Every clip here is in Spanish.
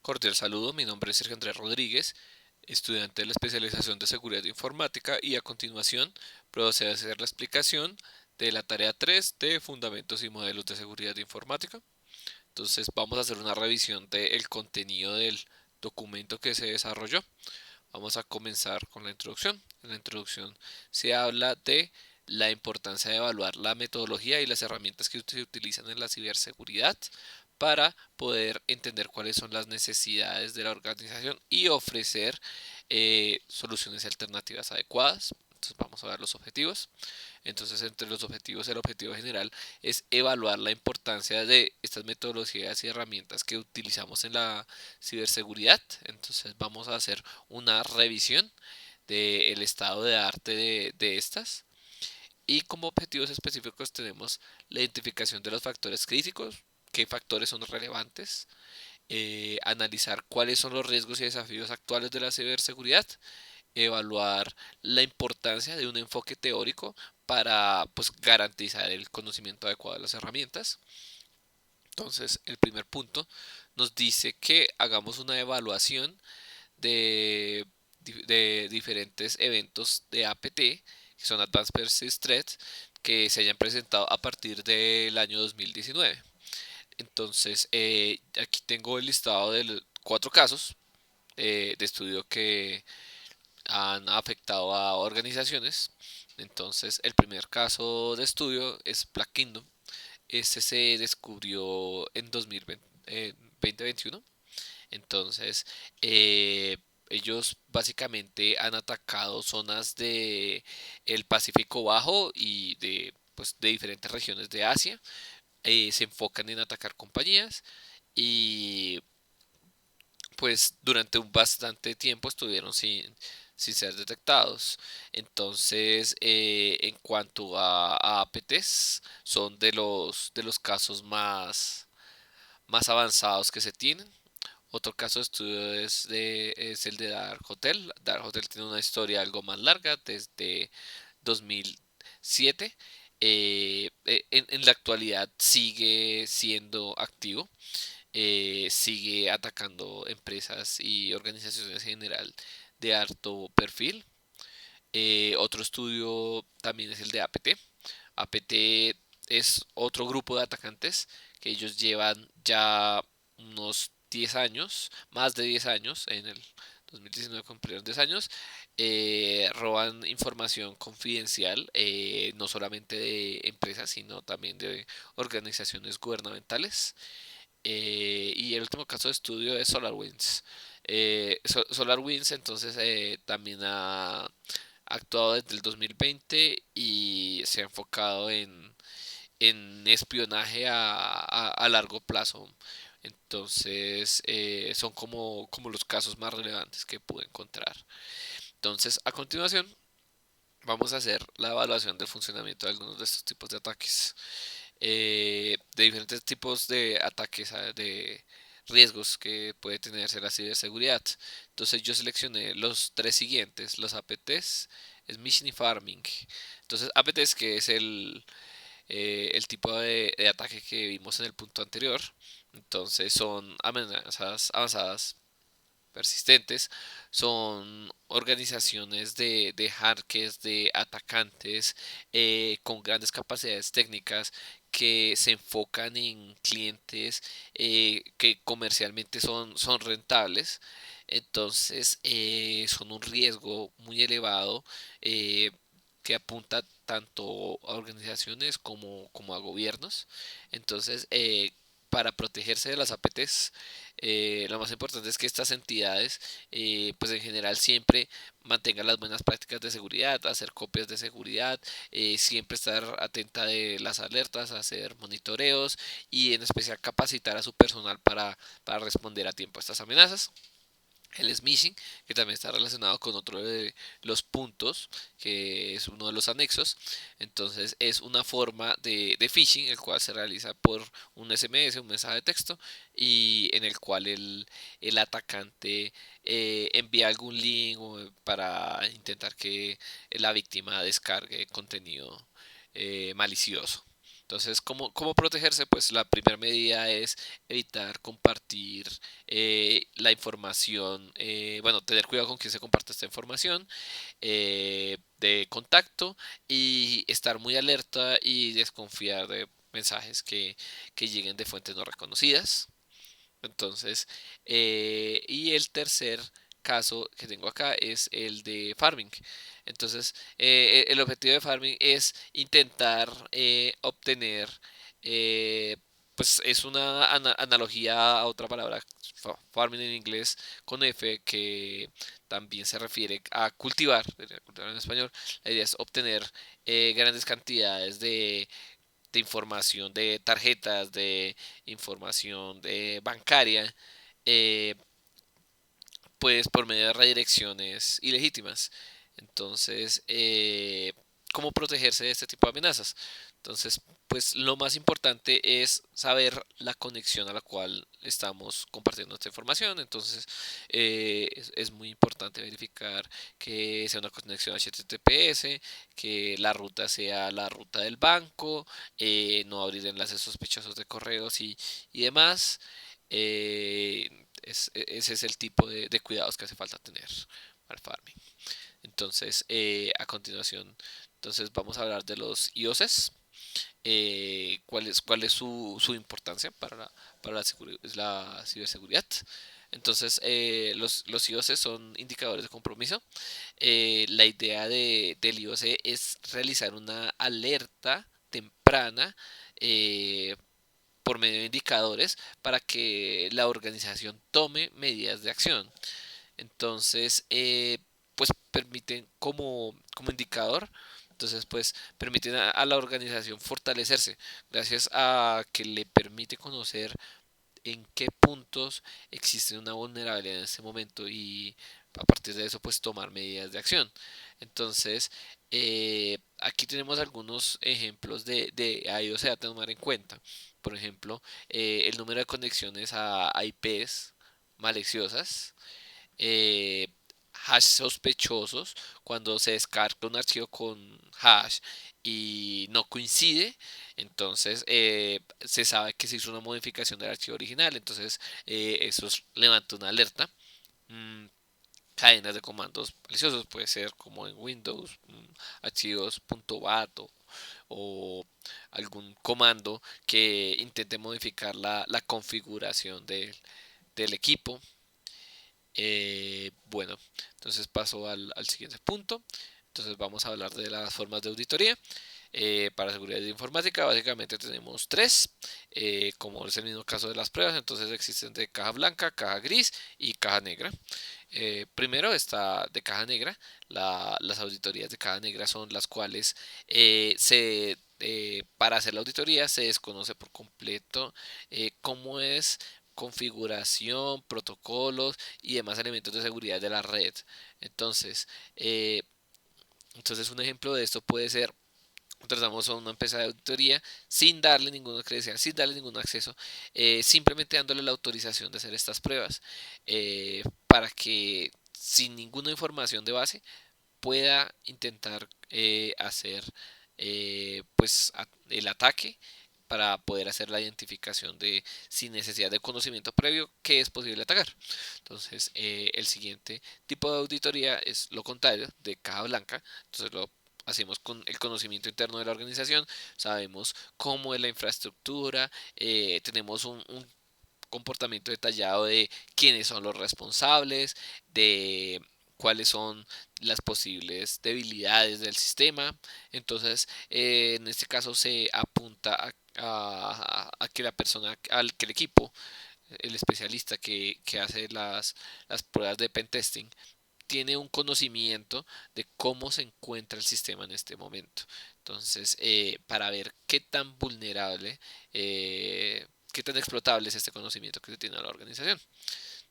Cordial saludo, mi nombre es Sergio Andrés Rodríguez, estudiante de la especialización de Seguridad Informática y a continuación procedo a hacer la explicación de la tarea 3 de Fundamentos y Modelos de Seguridad Informática. Entonces vamos a hacer una revisión del contenido del documento que se desarrolló. Vamos a comenzar con la introducción. En la introducción se habla de la importancia de evaluar la metodología y las herramientas que se utilizan en la ciberseguridad para poder entender cuáles son las necesidades de la organización y ofrecer soluciones alternativas adecuadas. Entonces vamos a ver los objetivos. Entonces, entre los objetivos, el objetivo general es evaluar la importancia de estas metodologías y herramientas que utilizamos en la ciberseguridad. Entonces, vamos a hacer una revisión del estado de arte de estas. Y como objetivos específicos tenemos la identificación de los factores críticos, qué factores son relevantes, analizar cuáles son los riesgos y desafíos actuales de la ciberseguridad, evaluar la importancia de un enfoque teórico para pues, garantizar el conocimiento adecuado de las herramientas. Entonces, el primer punto nos dice que hagamos una evaluación de, de diferentes eventos de APT, que son Advanced Persistent Threats, que se hayan presentado a partir del año 2019. Entonces, aquí tengo el listado de 4 casos de estudio que han afectado a organizaciones. Entonces, el primer caso de estudio es Black Kingdom. Este se descubrió en 2021. Entonces, ellos básicamente han atacado zonas de el Pacífico Bajo y de, pues, de diferentes regiones de Asia. Se enfocan en atacar compañías y pues durante un bastante tiempo estuvieron sin ser detectados. Entonces, en cuanto a APTs, son de los casos más avanzados que se tienen. Otro caso de estudio es el de Dark Hotel. Dark Hotel tiene una historia algo más larga, desde 2007. En la actualidad sigue siendo activo, sigue atacando empresas y organizaciones en general de alto perfil. Otro estudio también es el de APT. APT es otro grupo de atacantes que ellos llevan ya unos 10 años, más de 10 años, en el 2019 cumplieron 10 años, roban información confidencial, no solamente de empresas, sino también de organizaciones gubernamentales. Y el último caso de estudio es SolarWinds. SolarWinds entonces también ha actuado desde el 2020 y se ha enfocado en espionaje a largo plazo. Entonces son como los casos más relevantes que pude encontrar. Entonces a continuación vamos a hacer la evaluación del funcionamiento de algunos de estos tipos de ataques. De diferentes tipos de ataques, de riesgos que puede tenerse la ciberseguridad. Entonces yo seleccioné los 3 siguientes, los APTs, Smishing y Farming. Entonces APTs que es el tipo de ataque que vimos en el punto anterior. Entonces son amenazas avanzadas persistentes, son organizaciones de hackers, de atacantes con grandes capacidades técnicas que se enfocan en clientes que comercialmente son rentables. Entonces son un riesgo muy elevado eh, que apunta tanto a organizaciones como a gobiernos. Entonces, para protegerse de las APTs, lo más importante es que estas entidades, pues en general siempre mantengan las buenas prácticas de seguridad, hacer copias de seguridad, siempre estar atenta de las alertas, hacer monitoreos y en especial capacitar a su personal para responder a tiempo a estas amenazas. El smishing, que también está relacionado con otro de los puntos, que es uno de los anexos. Entonces es una forma de phishing, el cual se realiza por un SMS, un mensaje de texto, y en el cual el atacante envía algún link para intentar que la víctima descargue contenido malicioso. Entonces, ¿cómo protegerse? Pues la primera medida es evitar compartir la información, bueno, tener cuidado con quién se comparte esta información de contacto y estar muy alerta y desconfiar de mensajes que lleguen de fuentes no reconocidas. Entonces, y el tercer caso que tengo acá es el de farming. Entonces, el objetivo de farming es intentar obtener, eh, pues es una analogía a otra palabra, farming en inglés con F, que también se refiere a cultivar en español. La idea es obtener grandes cantidades de información de tarjetas, de información de bancaria, eh, pues por medio de redirecciones ilegítimas. Entonces, ¿cómo protegerse de este tipo de amenazas? Entonces, pues lo más importante es saber la conexión a la cual estamos compartiendo esta información. Entonces, es muy importante verificar que sea una conexión HTTPS, que la ruta sea la ruta del banco, no abrir enlaces sospechosos de correos y demás. Ese es el tipo de cuidados que hace falta tener para el farming. Entonces, a continuación, entonces vamos a hablar de los IOCs. ¿Cuál es su importancia para la ciberseguridad? Entonces, los IOC son indicadores de compromiso. La idea del IOC es realizar una alerta temprana por medio de indicadores para que la organización tome medidas de acción. Entonces, pues permiten como indicador, entonces pues permiten a la organización fortalecerse gracias a que le permite conocer en qué puntos existe una vulnerabilidad en este momento y a partir de eso pues tomar medidas de acción. Entonces, aquí tenemos algunos ejemplos de IOC a tomar en cuenta. Por ejemplo, el número de conexiones a IPs maliciosas, eh, hash sospechosos, cuando se descarga un archivo con hash y no coincide, entonces se sabe que se hizo una modificación del archivo original, entonces eso levanta una alerta. Mm, Cadenas de comandos maliciosos, puede ser como en Windows, archivos .bat o algún comando que intente modificar la configuración del equipo. Bueno, entonces paso al siguiente punto. Entonces vamos a hablar de las formas de auditoría. Para seguridad informática básicamente tenemos tres, como es el mismo caso de las pruebas, entonces existen de caja blanca, caja gris y caja negra. Primero está de caja negra. Las auditorías de caja negra son las cuales para hacer la auditoría se desconoce por completo cómo es configuración, protocolos y demás elementos de seguridad de la red. Entonces, eh, entonces un ejemplo de esto puede ser tratamos a una empresa de auditoría sin darle ninguna credencial, sin darle ningún acceso, simplemente dándole la autorización de hacer estas pruebas para que sin ninguna información de base pueda intentar hacer pues el ataque para poder hacer la identificación de sin necesidad de conocimiento previo que es posible atacar. Entonces, el siguiente tipo de auditoría es lo contrario, de caja blanca. Entonces, lo hacemos con el conocimiento interno de la organización, sabemos cómo es la infraestructura, tenemos un comportamiento detallado de quiénes son los responsables, de cuáles son las posibles debilidades del sistema. Entonces, en este caso se apunta a que la persona, al que el equipo, el especialista que hace las pruebas de pentesting, tiene un conocimiento de cómo se encuentra el sistema en este momento. Entonces, para ver qué tan vulnerable, qué tan explotable es este conocimiento que se tiene a la organización.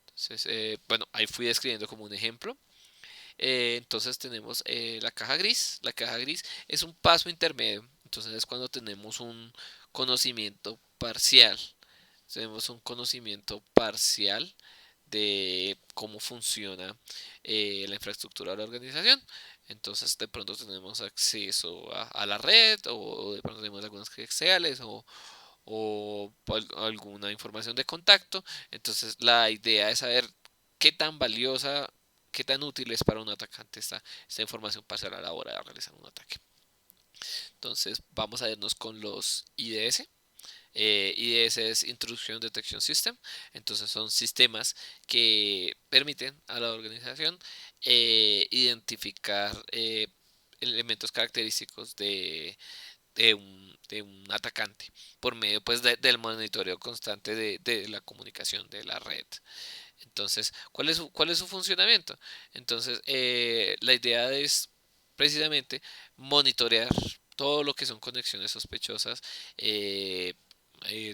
Entonces, bueno, ahí fui describiendo como un ejemplo. Entonces tenemos la caja gris. La caja gris es un paso intermedio. Entonces es cuando tenemos un conocimiento parcial. Tenemos un conocimiento parcial de cómo funciona la infraestructura de la organización. Entonces de pronto tenemos acceso a la red o de pronto tenemos algunas credenciales o alguna información de contacto. Entonces la idea es saber qué tan valiosa, qué tan útil es para un atacante esta información para a la hora de realizar un ataque. Entonces vamos a irnos con los IDS. IDS es Intrusion Detection System. Entonces son sistemas que permiten a la organización identificar elementos característicos de un atacante por medio pues del monitoreo constante de la comunicación de la red. Entonces, cuál es su funcionamiento? Entonces, la idea es precisamente monitorear todo lo que son conexiones sospechosas, eh,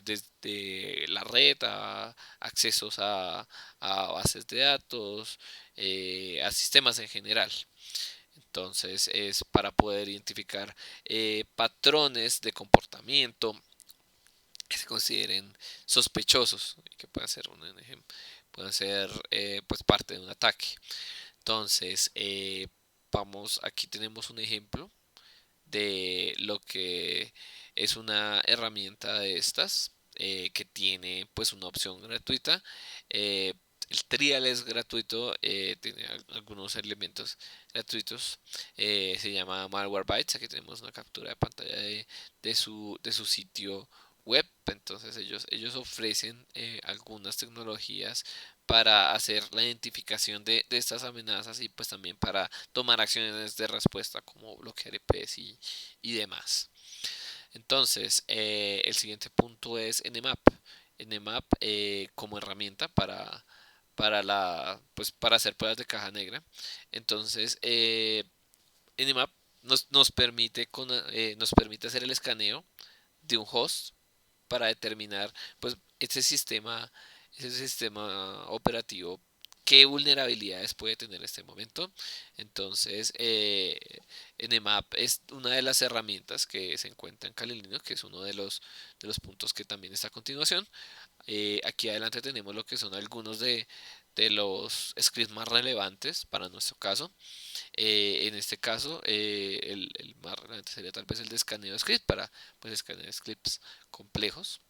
desde la red a accesos a bases de datos, a sistemas en general. Entonces es para poder identificar patrones de comportamiento que se consideren sospechosos y que puedan ser un ejemplo, puedan ser pues parte de un ataque. Entonces aquí tenemos un ejemplo de lo que es una herramienta de estas que tiene pues una opción gratuita. eh, el trial es gratuito, tiene algunos elementos gratuitos. Se llama Malwarebytes. Aquí tenemos una captura de pantalla de su sitio web. Entonces ellos ofrecen algunas tecnologías para hacer la identificación de estas amenazas y pues también para tomar acciones de respuesta como bloquear IPs y demás. Entonces, el siguiente punto es Nmap. Nmap como herramienta para hacer pruebas de caja negra. Entonces, Nmap nos permite hacer el escaneo de un host para determinar pues ese sistema operativo, qué vulnerabilidades puede tener en este momento. Entonces, Nmap es una de las herramientas que se encuentra en Kali Linux, que es uno de los puntos que también está a continuación. Aquí adelante tenemos lo que son algunos de los scripts más relevantes para nuestro caso. En este caso, el más relevante sería tal vez el de escaneo de script para pues, escanear scripts complejos.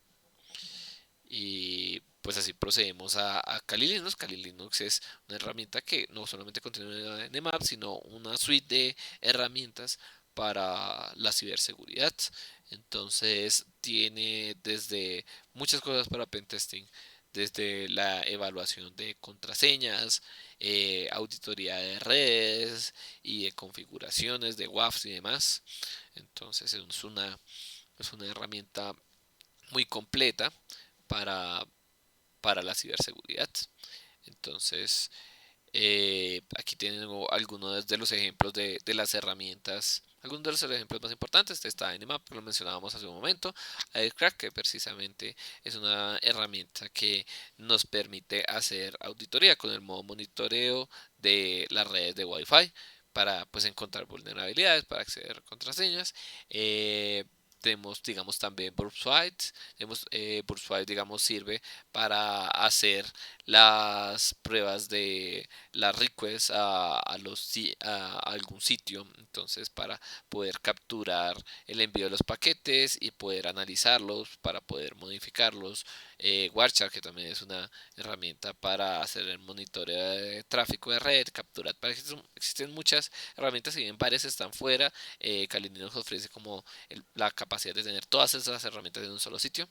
Y pues así procedemos a Kali Linux. Kali Linux es una herramienta que no solamente contiene Nmap, sino una suite de herramientas para la ciberseguridad. Entonces tiene desde muchas cosas para pentesting, desde la evaluación de contraseñas, auditoría de redes y de configuraciones de WAFs y demás. Entonces es una herramienta muy completa para, para la ciberseguridad. Entonces, aquí tengo algunos de los ejemplos de las herramientas. Algunos de los ejemplos más importantes está Nmap, que lo mencionábamos hace un momento. Aircrack, que precisamente es una herramienta que nos permite hacer auditoría con el modo monitoreo de las redes de Wi-Fi para pues encontrar vulnerabilidades, para acceder a contraseñas. Tenemos, digamos, también Burpswite. Burpswite, digamos, sirve para hacer las pruebas de las requests a algún sitio. Entonces, para poder capturar el envío de los paquetes y poder analizarlos, para poder modificarlos. Warchar, que también es una herramienta para hacer el monitoreo de tráfico de red, capturar. Existen muchas herramientas, si bien varias están fuera. Kali nos ofrece como la capacidad de tener todas esas herramientas en un solo sitio.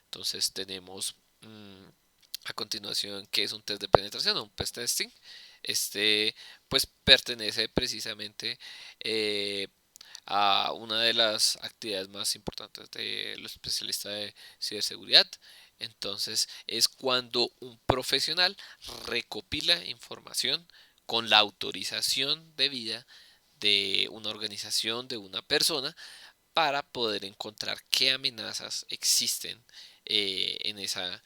Entonces tenemos a continuación qué es un test de penetración o un test testing. Este pues pertenece precisamente a una de las actividades más importantes de los especialistas de ciberseguridad. Entonces es cuando un profesional recopila información con la autorización debida de una organización, de una persona, para poder encontrar qué amenazas existen en esa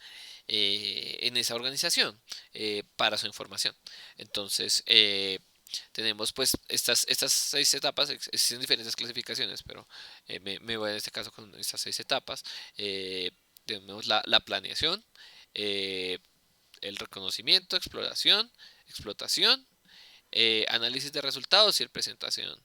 organización para su información. Entonces, tenemos pues estas 6 etapas. Existen diferentes clasificaciones, pero me voy en este caso con estas 6 etapas. Tenemos la planeación, eh, el reconocimiento, exploración, explotación análisis de resultados y el presentación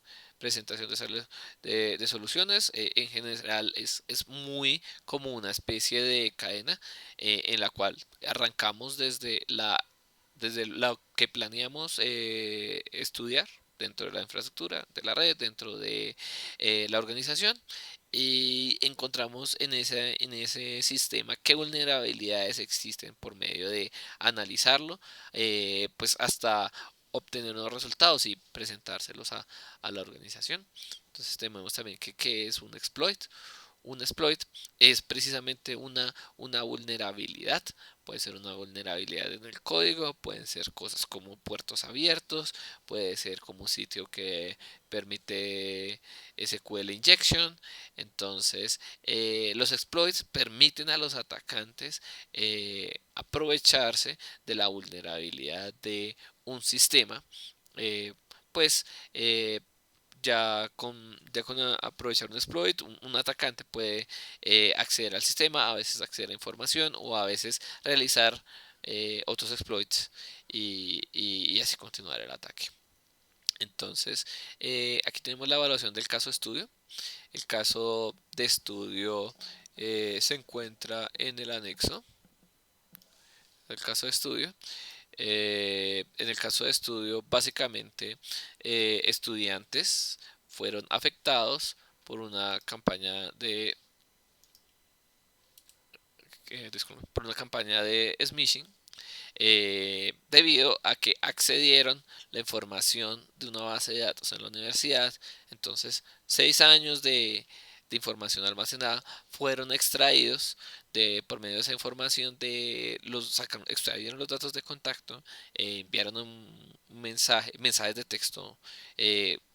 de soluciones. En general es muy como una especie de cadena en la cual arrancamos desde lo que planeamos estudiar dentro de la infraestructura de la red, dentro de la organización, y encontramos en ese sistema qué vulnerabilidades existen por medio de analizarlo, pues hasta obtener unos resultados y presentárselos a la organización. Entonces tenemos también que es un exploit. Un exploit es precisamente una vulnerabilidad. Puede ser una vulnerabilidad en el código, pueden ser cosas como puertos abiertos, puede ser como un sitio que permite SQL injection. Entonces, los exploits permiten a los atacantes aprovecharse de la vulnerabilidad de un sistema, eh, pues eh, ya con aprovechar un exploit, un atacante puede acceder al sistema, a veces acceder a información o a veces realizar otros exploits y así continuar el ataque. Entonces, aquí tenemos la evaluación del caso de estudio. El caso de estudio se encuentra en el anexo del caso de estudio. En el caso de estudio, básicamente, estudiantes fueron afectados por una campaña por una campaña de smishing, debido a que accedieron la información de una base de datos en la universidad. Entonces, 6 años de información almacenada fueron extraídos por medio de esa información, extrayeron los datos de contacto, enviaron mensajes de texto,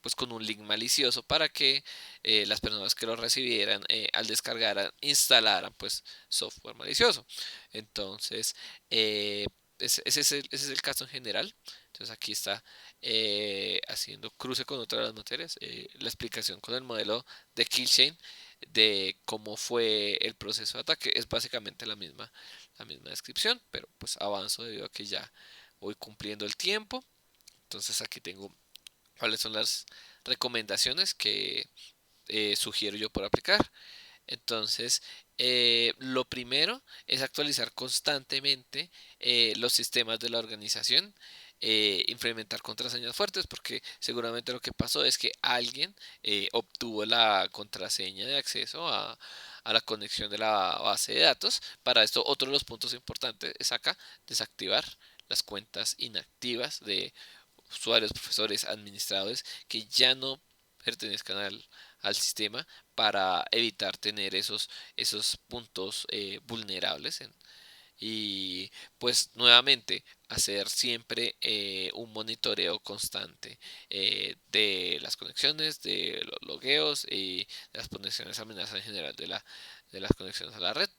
pues con un link malicioso para que las personas que lo recibieran, al descargar, instalaran pues software malicioso. Entonces, ese es el caso en general. Entonces aquí está haciendo cruce con otra de las materias, la explicación con el modelo de Killchain de cómo fue el proceso de ataque. Es básicamente la misma descripción, pero pues avanzo debido a que ya voy cumpliendo el tiempo. Entonces aquí tengo cuáles son las recomendaciones que sugiero yo por aplicar. Entonces, lo primero es actualizar constantemente los sistemas de la organización, implementar contraseñas fuertes, porque seguramente lo que pasó es que alguien obtuvo la contraseña de acceso a la conexión de la base de datos. Para esto, otro de los puntos importantes es acá desactivar las cuentas inactivas de usuarios, profesores, administradores que ya no pertenezcan al sistema, para evitar tener esos puntos vulnerables. Y pues nuevamente hacer siempre un monitoreo constante de las conexiones, de los logueos y de las conexiones amenazas en general de las conexiones a la red.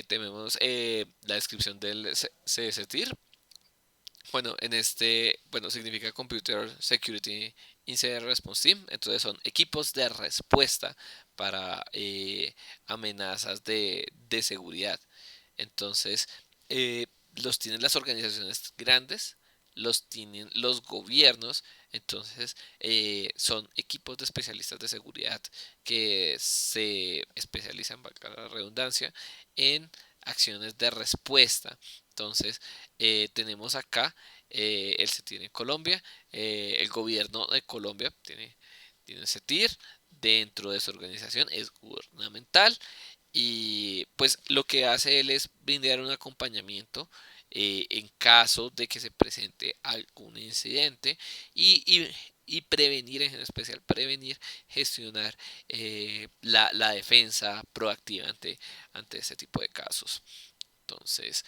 Tenemos la descripción del CSTIR. Bueno, significa Computer Security Incident Response Team. Entonces son equipos de respuesta para amenazas de seguridad. Entonces, los tienen las organizaciones grandes, los tienen los gobiernos. Entonces, son equipos de especialistas de seguridad que se especializan, valga la redundancia, en acciones de respuesta. Entonces, tenemos acá el CETIR en Colombia. El gobierno de Colombia tiene CETIR dentro de su organización, es gubernamental, y pues lo que hace él es brindar un acompañamiento en caso de que se presente algún incidente, y prevenir, en especial prevenir, gestionar la defensa proactiva ante este tipo de casos. Entonces,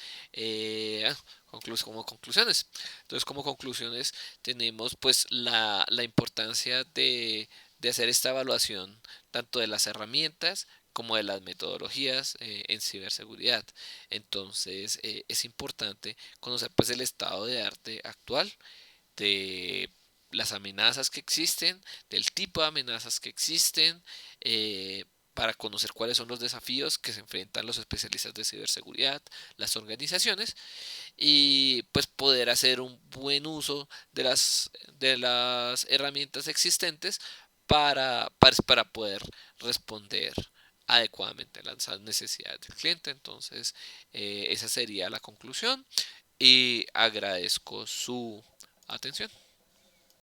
como conclusiones. Entonces, como conclusiones tenemos pues la importancia de hacer esta evaluación tanto de las herramientas como de las metodologías en ciberseguridad. Entonces, es importante conocer pues el estado de arte actual, de las amenazas que existen, del tipo de amenazas que existen, para conocer cuáles son los desafíos que se enfrentan los especialistas de ciberseguridad, las organizaciones, y pues poder hacer un buen uso de las herramientas existentes para poder responder adecuadamente a las necesidades del cliente. Entonces, esa sería la conclusión y agradezco su atención.